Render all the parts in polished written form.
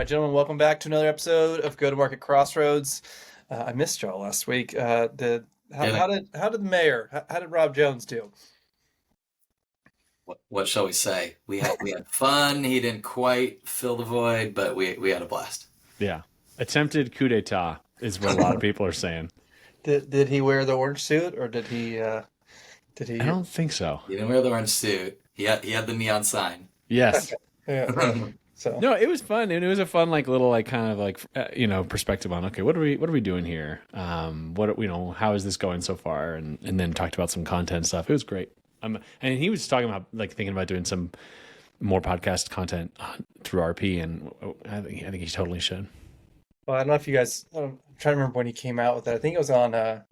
right, gentlemen, welcome back to another episode of Go to Market Crossroads. I missed y'all last week. How did the mayor? How did Rob Jones do? What shall we say? We had fun. He didn't quite fill the void, but we had a blast. Yeah. Attempted coup d'etat is what a lot of people are saying. Did he wear the orange suit or did he? I don't think so. He didn't wear the orange suit. He had the neon sign. Yes. Yeah. So No, it was fun, and it was a fun, like, little, like, kind of like, perspective on, okay, what are we doing here? How is this going so far? And then talked about some content stuff. It was great. And he was talking about, like, thinking about doing some more podcast content through RP, and I think he totally should. well, I don't know if you guys. I'm trying to remember when he came out with that. I think it was on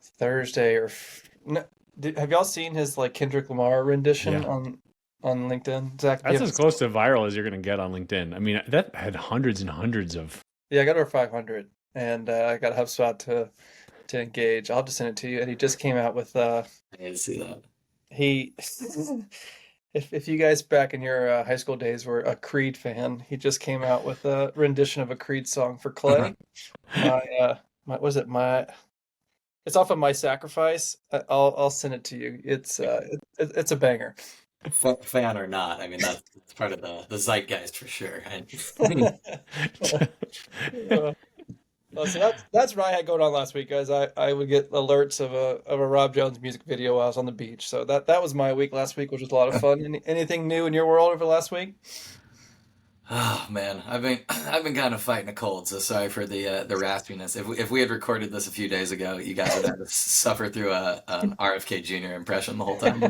Thursday or. No, have y'all seen his like Kendrick Lamar rendition Yeah. on LinkedIn? Zach, That's as close to viral as you're going to get on LinkedIn. I mean, that had hundreds and hundreds of. Yeah, I got over 500, and I got HubSpot to engage. I'll just send it to you. And he just came out with I didn't see that. he. If you guys back in your high school days were a Creed fan, he just came out with a rendition of a Creed song for Clay. My it's off of My Sacrifice. I'll send it to you. It's a banger. Fan or not, I mean that's part of the zeitgeist for sure. And Uh, so that's what I had going on last week, guys. I would get alerts of a Rob Jones music video while I was on the beach. So that was my week last week, which was a lot of fun. Anything new in your world over the last week? oh man, I've been kind of fighting a cold, so sorry for the raspiness. If we had recorded this a few days ago, you guys would have to suffer through an RFK Jr. impression the whole time.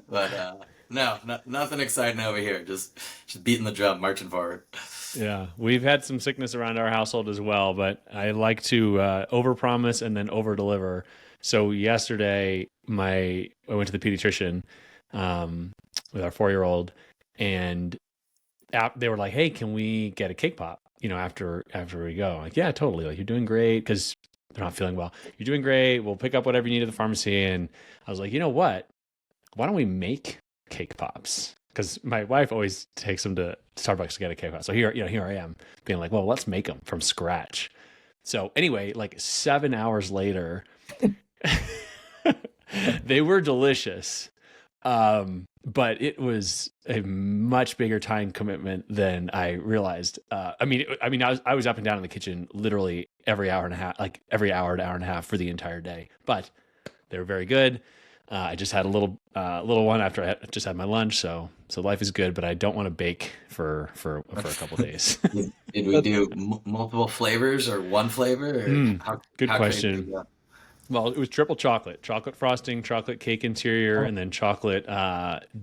But nothing exciting over here. Just beating the drum, marching forward. Yeah, we've had some sickness around our household as well, but I like to overpromise and then overdeliver. So yesterday, I went to the pediatrician with our 4-year-old, and they were like, "Hey, can we get a cake pop? After we go." I'm like, "Yeah, totally. Like, you're doing great," because they're not feeling well. "You're doing great. We'll pick up whatever you need at the pharmacy." And I was like, "You know what? Why don't we make cake pops?" Because my wife always takes them to Starbucks to get a cake pop. So here I am being like, "Well, let's make them from scratch." So anyway, like 7 hours later, they were delicious. But it was a much bigger time commitment than I realized. I was up and down in the kitchen literally every hour and a half, like every hour to hour and a half for the entire day. But they were very good. I just had a little one after I just had my lunch, so life is good. But I don't want to bake for a couple days. Did we do multiple flavors or one flavor? Or Good how crazy question. was that? Well, it was triple chocolate frosting, chocolate cake interior, Oh, and then chocolate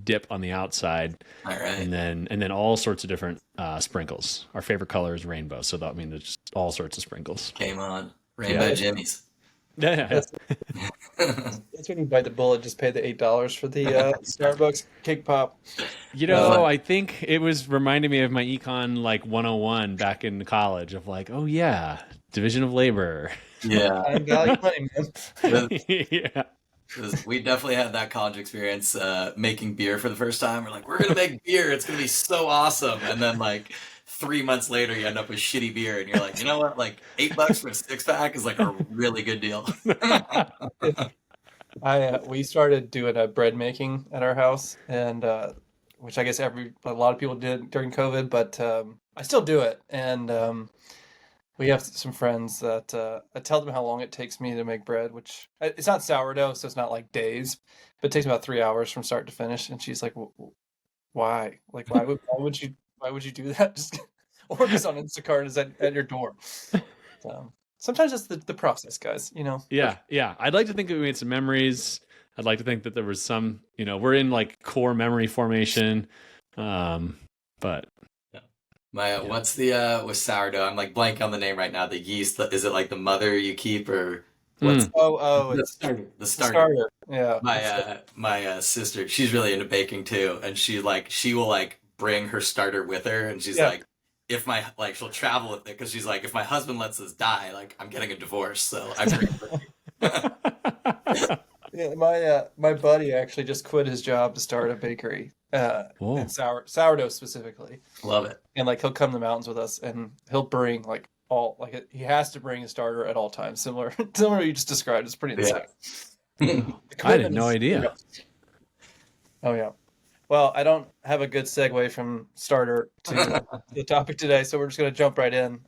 dip on the outside, All right. and then all sorts of different sprinkles. Our favorite color is rainbow, so there's just all sorts of sprinkles. Came on. Yeah. Rainbow Jimmy's. Yeah. that's that's when you bite the bullet. Just pay the $8 for the Starbucks cake pop. I think it was reminding me of my econ like 101 back in college of like, oh yeah, division of labor. Yeah. Time value money, man. Yeah. We definitely had that college experience making beer for the first time. We're like, we're gonna make beer. It's gonna be so awesome. And then like 3 months later, you end up with shitty beer, and you're like, you know what? Like $8 for a 6-pack is like a really good deal. We started doing bread making at our house, and which I guess a lot of people did during COVID, but I still do it. And we have some friends that I tell them how long it takes me to make bread, which it's not sourdough, so it's not like days, but it takes about 3 hours from start to finish. And she's like, "Why? Like, why would you do that? Just order this on Instacart, is at your door." Sometimes it's the process, guys. Yeah. I'd like to think that we made some memories. I'd like to think that there was some, we're in like core memory formation. But Yeah. What's the with sourdough? I'm like blank on the name right now. The yeast, is it like the mother you keep or what's Oh, the it's starter? The the starter. starter. Yeah. My sister, she's really into baking too, and she will like bring her starter with her, and she's Yeah. like, if my like she'll travel with it because she's like, if my husband lets us die, like I'm getting a divorce, so I bring it with me. Yeah, my buddy actually just quit his job to start a bakery, Whoa. and sourdough specifically. Love it. And like he'll come to the mountains with us, and he'll bring like all like he has to bring a starter at all times. Similar to what you just described. It's pretty insane. Yeah. I had no idea. Oh yeah. Well, I don't have a good segue from starter to the topic today, so we're just going to jump right in.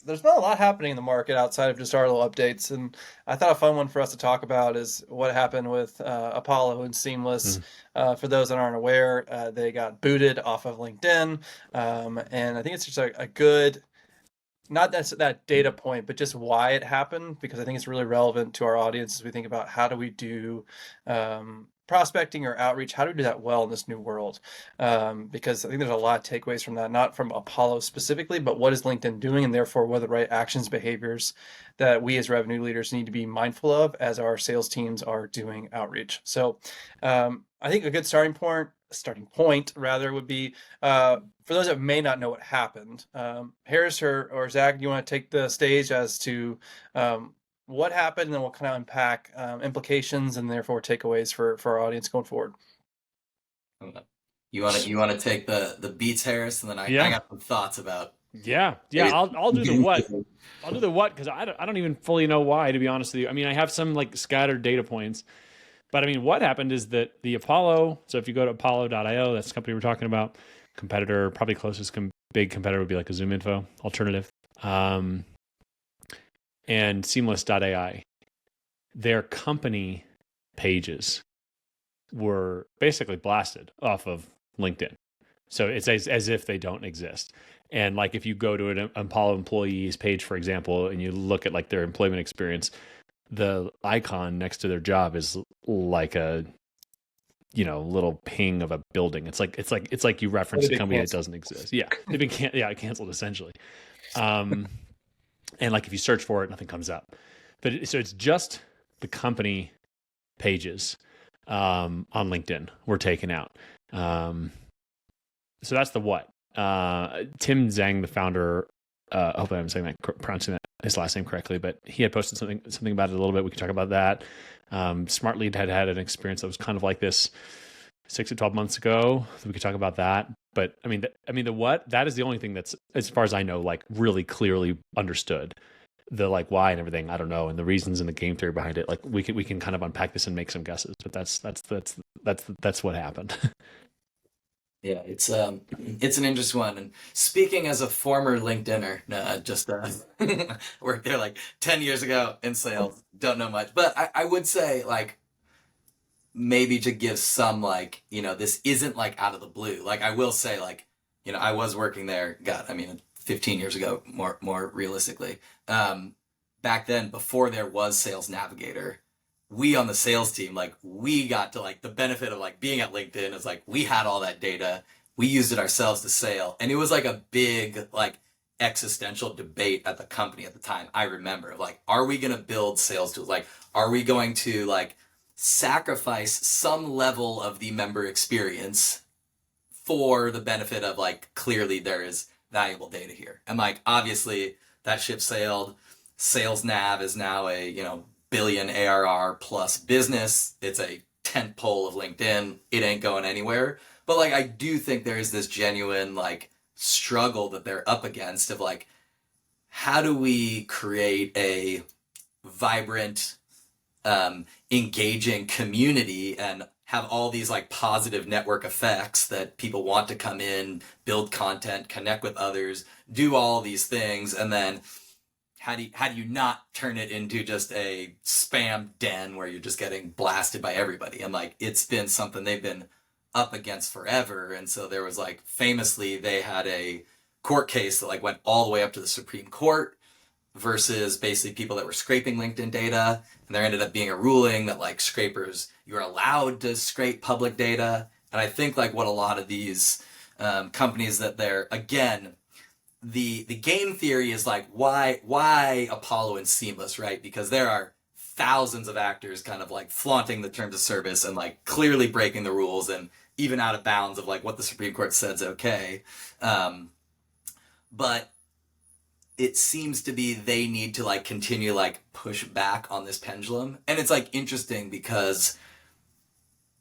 There's not a lot happening in the market outside of just our little updates, and I thought a fun one for us to talk about is what happened with Apollo and Seamless. For those that aren't aware, they got booted off of LinkedIn, and I think it's just a good, not that data point, but just why it happened, because I think it's really relevant to our audience as we think about how do we do prospecting or outreach, how do we do that well in this new world? Because I think there's a lot of takeaways from that, not from Apollo specifically, but what is LinkedIn doing, and therefore what are the right actions, behaviors that we as revenue leaders need to be mindful of as our sales teams are doing outreach. So I think a good starting point rather would be for those that may not know what happened. Harris or Zach, do you want to take the stage as to what happened, and then we'll kind of unpack implications and therefore takeaways for our audience going forward. You want to take the beats, Harris, and then I got some thoughts about. Yeah. I'll do the what. I'll do the what because I don't even fully know why, to be honest with you. I mean, I have some like scattered data points, but I mean, what happened is that the Apollo. So if you go to Apollo.io, that's the company we're talking about. Competitor, probably closest big competitor would be like a ZoomInfo alternative. And Seamless.ai, their company pages were basically blasted off of LinkedIn. So it's as if they don't exist. And like if you go to an Apollo employees page, for example, and you look at like their employment experience, the icon next to their job is like a little ping of a building. It's like you referenced a company that doesn't exist. Yeah, they've been canceled essentially. And like if you search for it, nothing comes up. But so it's just the company pages on LinkedIn were taken out. So that's the what. Tim Zhang, the founder, hopefully I'm pronouncing his last name correctly, but he had posted something about it a little bit. We can talk about that. Smartlead had an experience that was kind of like this 6 to 12 months ago. So we could talk about that. But I mean, the what, that is the only thing that's, as far as I know, like really clearly understood. The like why and everything, I don't know, and the reasons and the game theory behind it. Like we can kind of unpack this and make some guesses, but that's what happened. Yeah, it's an interesting one. And speaking as a former LinkedIner, worked there like 10 years ago in sales, don't know much, but I would say like maybe to give some like, this isn't like out of the blue. Like I will say like, I was working there, 15 years ago, more realistically. Back then, before there was Sales Navigator, we on the sales team, like we got to like the benefit of like being at LinkedIn is like we had all that data. We used it ourselves to sell. And it was like a big like existential debate at the company at the time. I remember like, are we going to build sales tools? Like, are we going to like sacrifice some level of the member experience for the benefit of like, clearly there is valuable data here. And like, obviously that ship sailed. Sales Nav is now a, billion ARR plus business. It's a tent pole of LinkedIn. It ain't going anywhere. But like, I do think there is this genuine like struggle that they're up against of like, how do we create a vibrant, engaging community and have all these like positive network effects that people want to come in, build content, connect with others, do all these things, and then how do you not turn it into just a spam den where you're just getting blasted by everybody? And like, it's been something they've been up against forever. And so there was like, famously, they had a court case that like went all the way up to the Supreme Court versus basically people that were scraping LinkedIn data. And there ended up being a ruling that like scrapers, you're allowed to scrape public data. And I think like what a lot of these companies that they're, again, the game theory is like, why Apollo and Seamless, right? Because there are thousands of actors kind of like flaunting the terms of service and like clearly breaking the rules and even out of bounds of like what the Supreme Court says okay. But it seems to be they need to like continue like push back on this pendulum. And it's like interesting because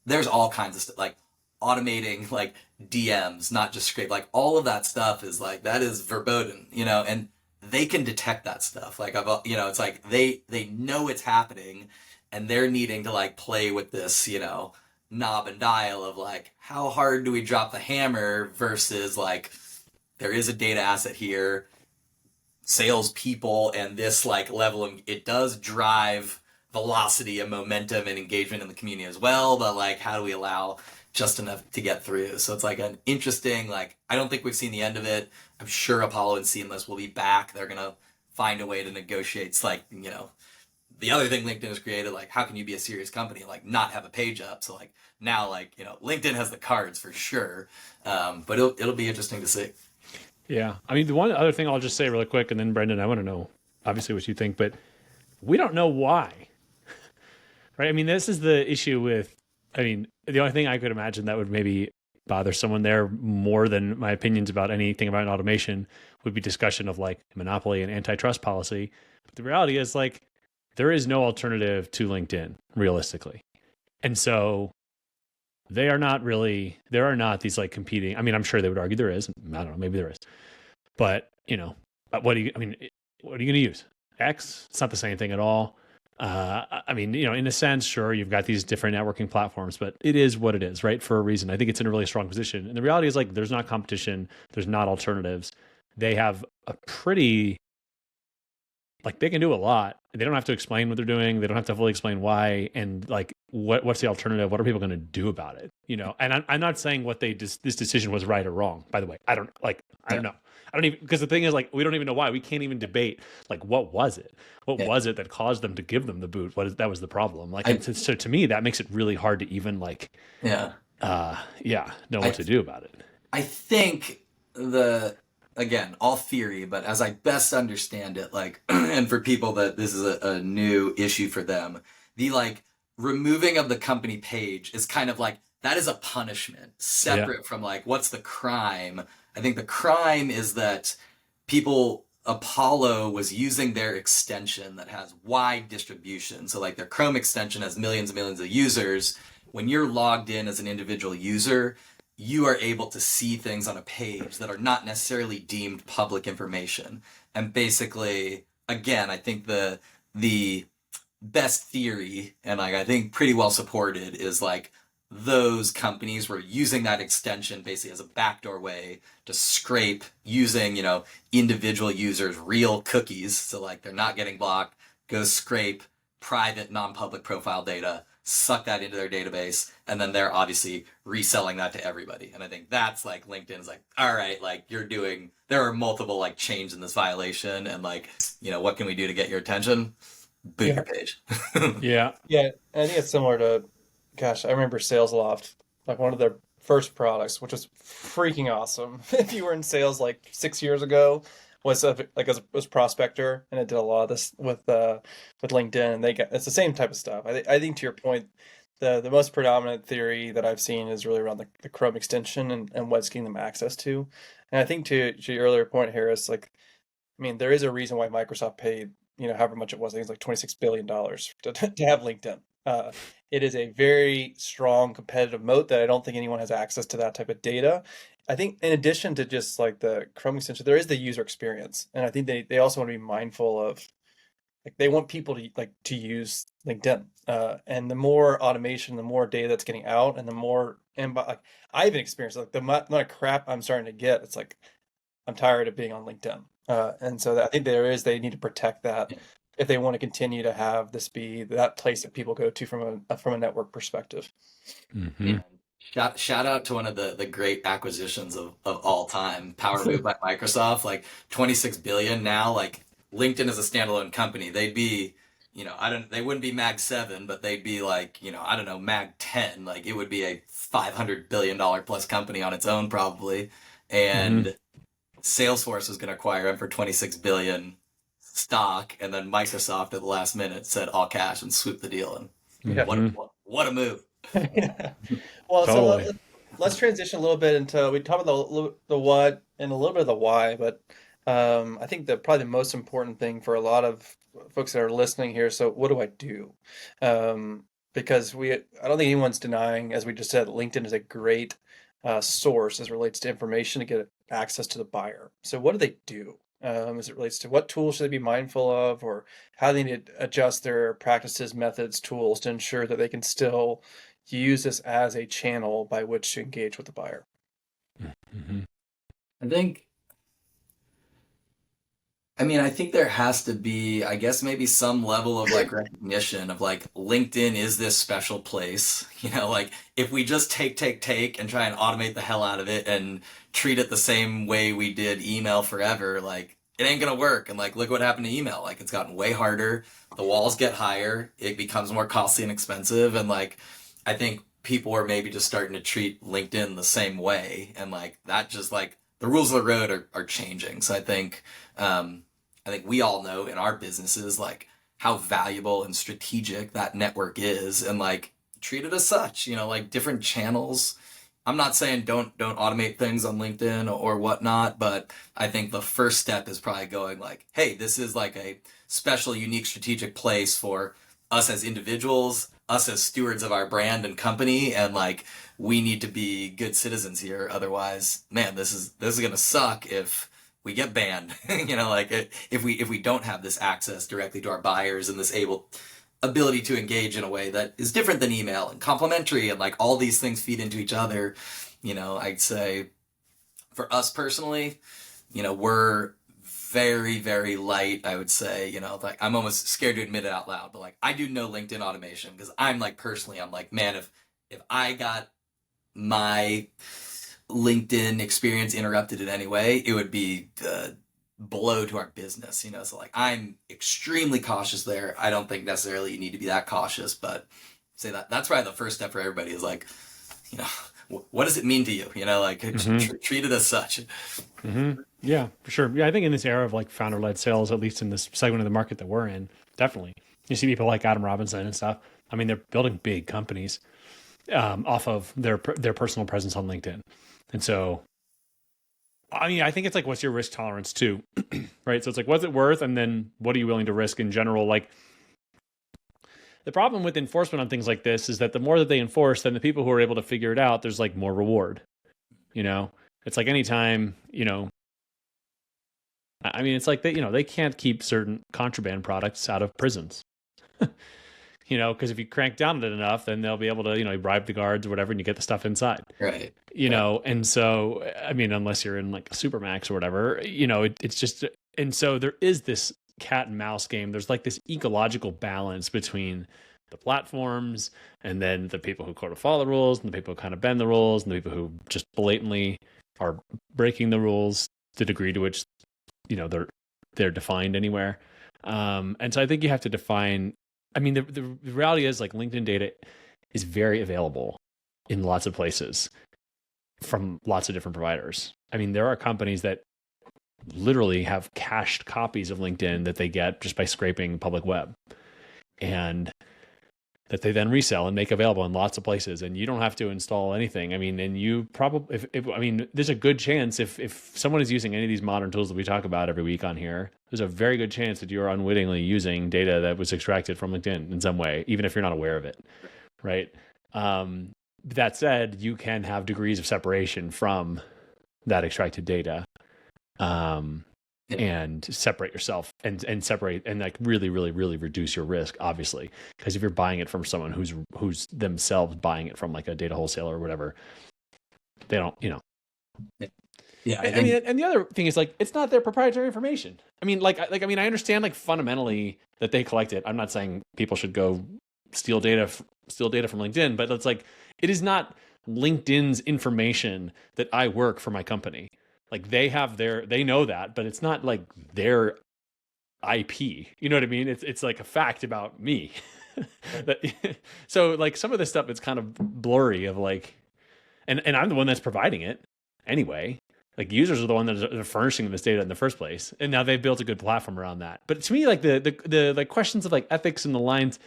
there's all kinds of stuff like automating like DMs, not just scrape, like all of that stuff is like, that is verboten, and they can detect that stuff. Like, it's like they know it's happening and they're needing to like play with this, knob and dial of like, how hard do we drop the hammer versus like, there is a data asset here, salespeople, and this like level of, it does drive velocity and momentum and engagement in the community as well, but like, how do we allow just enough to get through? So it's like an interesting, like, I don't think we've seen the end of it. I'm sure Apollo and Seamless will be back. They're going to find a way to negotiate. It's like, the other thing LinkedIn has created, like, how can you be a serious company and like not have a page up? So like now, like, LinkedIn has the cards for sure. But it'll be interesting to see. Yeah. I mean, the one other thing I'll just say really quick, and then Brendan, I want to know obviously what you think, but we don't know why, right? I mean, this is the issue with, the only thing I could imagine that would maybe bother someone there more than my opinions about anything about automation would be discussion of like monopoly and antitrust policy. But the reality is like, there is no alternative to LinkedIn realistically. And so there are not these like competing, I'm sure they would argue there is, I don't know, maybe there is, but what are you going to use? X? It's not the same thing at all. In a sense, sure, you've got these different networking platforms, but it is what it is, right? For a reason. I think it's in a really strong position. And the reality is like, there's not competition. There's not alternatives. They have a pretty, like they can do a lot. They don't have to explain what they're doing. They don't have to fully explain why. And like, what's the alternative? What are people going to do about it? And I'm not saying what this decision was right or wrong, by the way. I don't know. I don't even, because the thing is like, we don't even know why. We can't even debate like, what was it? What was it that caused them to give them the boot? That was the problem. Like, so to me, that makes it really hard to even like, know what to do about it. I think again, all theory, but as I best understand it, like, and for people that this is a new issue for them, the like removing of the company page is kind of like, that is a punishment separate from like, what's the crime? I think the crime is that Apollo was using their extension that has wide distribution. So like their Chrome extension has millions and millions of users. When you're logged in as an individual user, you are able to see things on a page that are not necessarily deemed public information. And basically, again, I think the best theory, and like I think pretty well supported, is like those companies were using that extension basically as a backdoor way to scrape using, individual users' real cookies. So like they're not getting blocked, go scrape private non-public profile data, suck that into their database, and then they're obviously reselling that to everybody. And I think that's like LinkedIn's like, all right, like there are multiple like chains in this violation, and like, what can we do to get your attention? Boot your page. Yeah. I think it's similar to, gosh, I remember SalesLoft, like one of their first products, which was freaking awesome. If you were in sales like 6 years ago, was Prospector, and it did a lot of this with LinkedIn, and it's the same type of stuff. I think to your point, the most predominant theory that I've seen is really around the Chrome extension and what's getting them access to. And I think to your earlier point, Harris, like, there is a reason why Microsoft paid, however much it was, I think it's like $26 billion to have LinkedIn. It is a very strong competitive moat that I don't think anyone has access to that type of data. I think in addition to just like the Chrome extension, there is the user experience. And I think they also want to be mindful of, like, they want people to use LinkedIn. And the more automation, the more data that's getting out, and the more, like, I even experienced like the amount of crap I'm starting to get. It's like, I'm tired of being on LinkedIn. And so I think they need to protect that if they want to continue to have this be that place that people go to from a network perspective. Mm-hmm. Shout out to one of the great acquisitions of all time, PowerMove by Microsoft, like 26 billion now. Like LinkedIn as a standalone company, they'd be, they wouldn't be Mag 7, but they'd be like, Mag 10. Like it would be a $500 billion plus company on its own probably. And Salesforce was going to acquire them for 26 billion stock, and then Microsoft at the last minute said all cash and swooped the deal. And what a move. Well, totally. So let's transition a little bit into, we talked about the what and a little bit of the why, but I think that probably the most important thing for a lot of folks that are listening here. So what do I do? Because I don't think anyone's denying, as we just said, LinkedIn is a great source as it relates to information to get access to the buyer. So what do they do? As it relates to what tools should they be mindful of, or how they need to adjust their practices, methods, tools to ensure that they can still use this as a channel by which to engage with the buyer. Mm-hmm. I think there has to be, I guess, maybe some level of like recognition of like LinkedIn is this special place. Like if we just take and try and automate the hell out of it and treat it the same way we did email forever, like it ain't gonna work. And like, look what happened to email. Like it's gotten way harder. The walls get higher. It becomes more costly and expensive. And like, I think people are maybe just starting to treat LinkedIn the same way. And like, that just like the rules of the road are changing. So I think we all know in our businesses like how valuable and strategic that network is, and like treat it as such. Like different channels. I'm not saying don't automate things on LinkedIn or whatnot, but I think the first step is probably going like, hey, this is like a special, unique, strategic place for us as individuals, us as stewards of our brand and company, and like we need to be good citizens here. Otherwise, man, this is gonna suck if we get banned. Like if we don't have this access directly to our buyers and this ability to engage in a way that is different than email and complementary, and like all these things feed into each other. I'd say for us personally, we're very, very light. I would say, like I'm almost scared to admit it out loud, but like I do no LinkedIn automation because I'm like personally, I'm like, man, if I got my LinkedIn experience interrupted in any way, it would be a blow to our business, so like I'm extremely cautious there. I don't think necessarily you need to be that cautious, but say that's probably the first step for everybody is like, what does it mean to you? Like treat it as such. Mm-hmm. Yeah, for sure. Yeah, I think in this era of like founder-led sales, at least in this segment of the market that we're in, definitely you see people like Adam Robinson and stuff. I mean, they're building big companies off of their personal presence on LinkedIn. And so, I mean, I think it's like, what's your risk tolerance too, right? So it's like, what's it worth? And then what are you willing to risk in general? Like the problem with enforcement on things like this is that the more that they enforce, then the people who are able to figure it out, there's like more reward, it's like anytime, I mean, it's like they can't keep certain contraband products out of prisons. Because if you crank down on it enough, then they'll be able to, bribe the guards or whatever, and you get the stuff inside. Right. And so, I mean, unless you're in like a Supermax or whatever, it's just, and so there is this cat and mouse game. There's like this ecological balance between the platforms and then the people who sort of follow the rules and the people who kind of bend the rules and the people who just blatantly are breaking the rules to the degree to which, they're defined anywhere. And so I think you have to define. I mean, the reality is like LinkedIn data is very available in lots of places from lots of different providers. I mean, there are companies that literally have cached copies of LinkedIn that they get just by scraping public web, and that they then resell and make available in lots of places. And you don't have to install anything. I mean, and you probably, there's a good chance if someone is using any of these modern tools that we talk about every week on here, there's a very good chance that you're unwittingly using data that was extracted from LinkedIn in some way, even if you're not aware of it, right? That said, you can have degrees of separation from that extracted data, and separate yourself and separate and like really, really, really reduce your risk, obviously. Because if you're buying it from someone who's themselves buying it from like a data wholesaler or whatever, they don't, Yeah, I mean, and the other thing is like it's not their proprietary information. I mean, I understand like fundamentally that they collect it. I'm not saying people should go steal data from LinkedIn, but it's like it is not LinkedIn's information that I work for my company. Like they know that, but it's not like their IP. You know what I mean? It's like a fact about me. So like some of this stuff, it's kind of blurry of like, and I'm the one that's providing it anyway. Like users are the one that are furnishing this data in the first place, and now they've built a good platform around that. But to me, like the like questions of like ethics and the lines,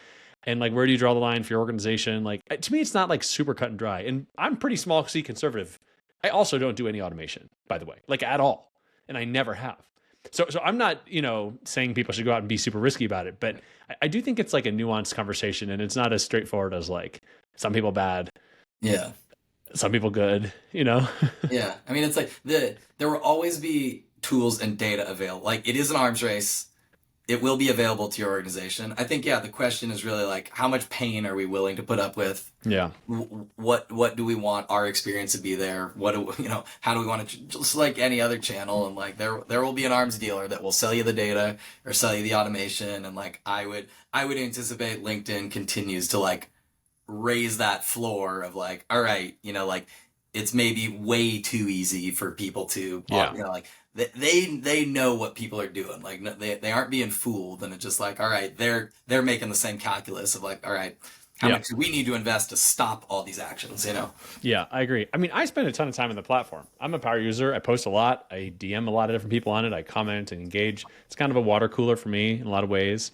and like where do you draw the line for your organization? Like to me, it's not like super cut and dry. And I'm pretty C conservative. I also don't do any automation, by the way, like at all, and I never have. So I'm not, saying people should go out and be super risky about it, but I do think it's like a nuanced conversation, and it's not as straightforward as like some people bad, Yeah. some people good, Yeah. I mean, it's like there will always be tools and data available. Like, it is an arms race. It will be available to your organization. I think, yeah, the question is really like, how much pain are we willing to put up with? Yeah. What do we want our experience to be there? How do we want it? Just like any other channel, and like there will be an arms dealer that will sell you the data or sell you the automation, and like I would anticipate LinkedIn continues to like raise that floor of like, all right, like it's maybe way too easy for people to, like they know what people are doing. Like they aren't being fooled, and it's just like, all right, they're making the same calculus of like, all right, how much do we need to invest to stop all these actions, Yeah, I agree. I mean, I spend a ton of time on the platform. I'm a power user. I post a lot. I DM a lot of different people on it. I comment and engage. It's kind of a water cooler for me in a lot of ways,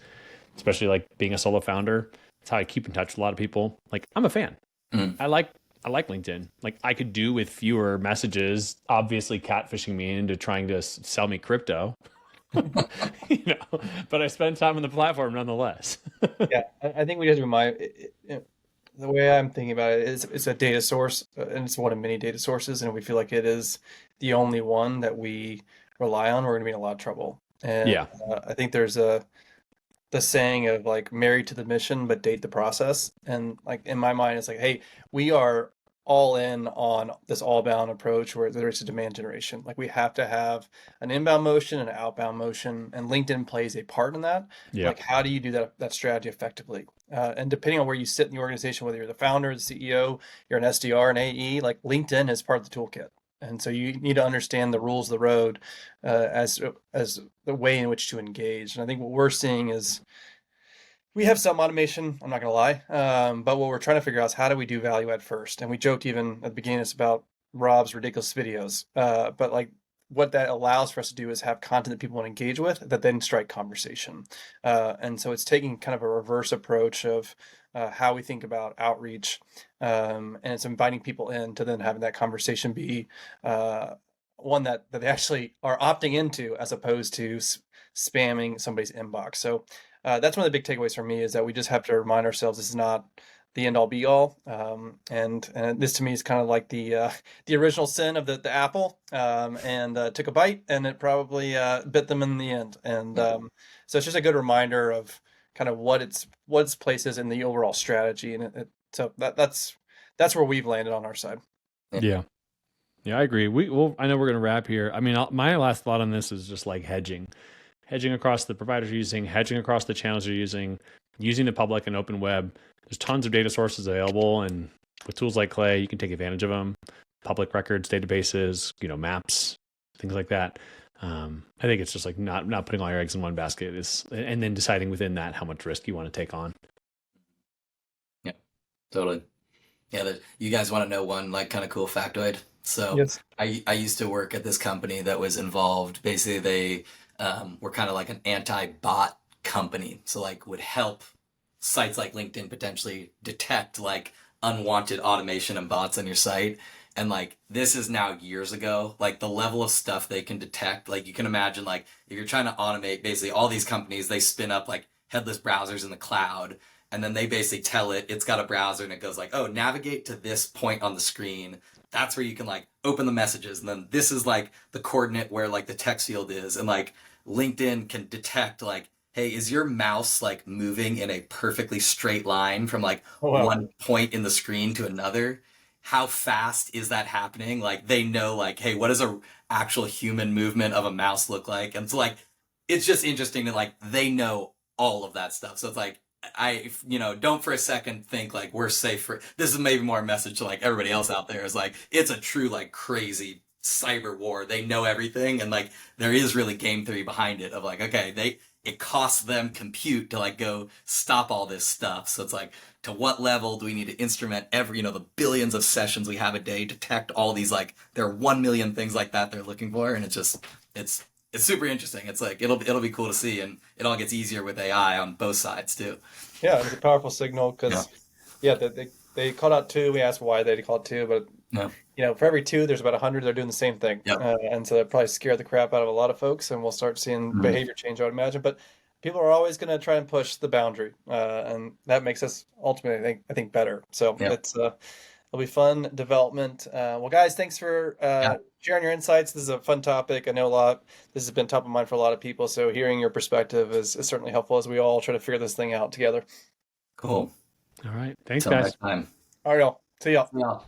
especially like being a solo founder. It's how I keep in touch with a lot of people. Like, I'm a fan. I like LinkedIn. Like, I could do with fewer messages, obviously catfishing me into trying to sell me crypto, but I spend time on the platform nonetheless. Yeah, I think we just remind the way I'm thinking about it is it's a data source, and it's one of many data sources, and we feel like it is the only one that we rely on, we're going to be in a lot of trouble. And Yeah. I think there's the saying of like married to the mission but date the process, and like in my mind it's like, hey, we are all in on this all bound approach where there's a demand generation. Like, we have to have an inbound motion and an outbound motion, and LinkedIn plays a part in that. Yeah. Like, how do you do that strategy effectively? And depending on where you sit in the organization, whether you're the founder, the CEO, you're an SDR, an AE, like LinkedIn is part of the toolkit. And so you need to understand the rules of the road as the way in which to engage. And I think what we're seeing is we have some automation, I'm not going to lie. But what we're trying to figure out is how do we do value add first? And we joked even at the beginning, it's about Rob's ridiculous videos. But like, what that allows for us to do is have content that people want to engage with that then strike conversation. And so it's taking kind of a reverse approach of how we think about outreach. And it's inviting people in to then having that conversation be one that they actually are opting into, as opposed to spamming somebody's inbox. So that's one of the big takeaways for me, is that we just have to remind ourselves this is not the end all be all. And this to me is kind of like the original sin of the apple, and took a bite and it probably bit them in the end. And so it's just a good reminder of kind of what its place is in the overall strategy. And so that's where we've landed on our side. Yeah. Yeah, I agree. I know we're going to wrap here. I mean, my last thought on this is just like hedging across the providers you're using, hedging across the channels you're using the public and open web. There's tons of data sources available, and with tools like Clay, you can take advantage of them. Public records, databases, maps, things like that. I think it's just like not putting all your eggs in one basket, and then deciding within that how much risk you want to take on. Yeah, totally. Yeah, you guys want to know one like kind of cool factoid? So Yes. I used to work at this company that was involved. Basically, they were kind of like an anti-bot company. So like would help sites like LinkedIn potentially detect like unwanted automation and bots on your site. And like, this is now years ago, like the level of stuff they can detect, like you can imagine, like if you're trying to automate, basically all these companies, they spin up like headless browsers in the cloud. And then they basically tell it's got a browser and it goes like, oh, navigate to this point on the screen. That's where you can like open the messages. And then this is like the coordinate where like the text field is. And like LinkedIn can detect like, hey, is your mouse like moving in a perfectly straight line from like one point in the screen to another? How fast is that happening? Like they know like, hey, what does a actual human movement of a mouse look like? And so like, it's just interesting that like they know all of that stuff. So it's like, don't for a second think like we're safe for this. Is maybe more a message to like everybody else out there, is like it's a true like crazy cyber war. They know everything, and like there is really game theory behind it of like, okay, it costs them compute to like go stop all this stuff. So it's like, to what level do we need to instrument every the billions of sessions we have a day, detect all these like there are 1 million things like that they're looking for, and it's super interesting. It's like it'll be cool to see, and it all gets easier with AI on both sides too. Yeah, it's a powerful signal because they called out two. We asked why they called two, but Yeah. For every two, there's about 100 that are doing the same thing. Yep. And so that probably scared the crap out of a lot of folks, and we'll start seeing Mhm. behavior change, I would imagine. But people are always going to try and push the boundary, and that makes us ultimately, I think better. So Yep. it'll be fun development. Well, guys, thanks for sharing your insights. This is a fun topic. I know this has been top of mind for a lot of people. So hearing your perspective is certainly helpful as we all try to figure this thing out together. Cool. All right. Thanks, Till guys. next time. All right, y'all. See y'all. Yeah.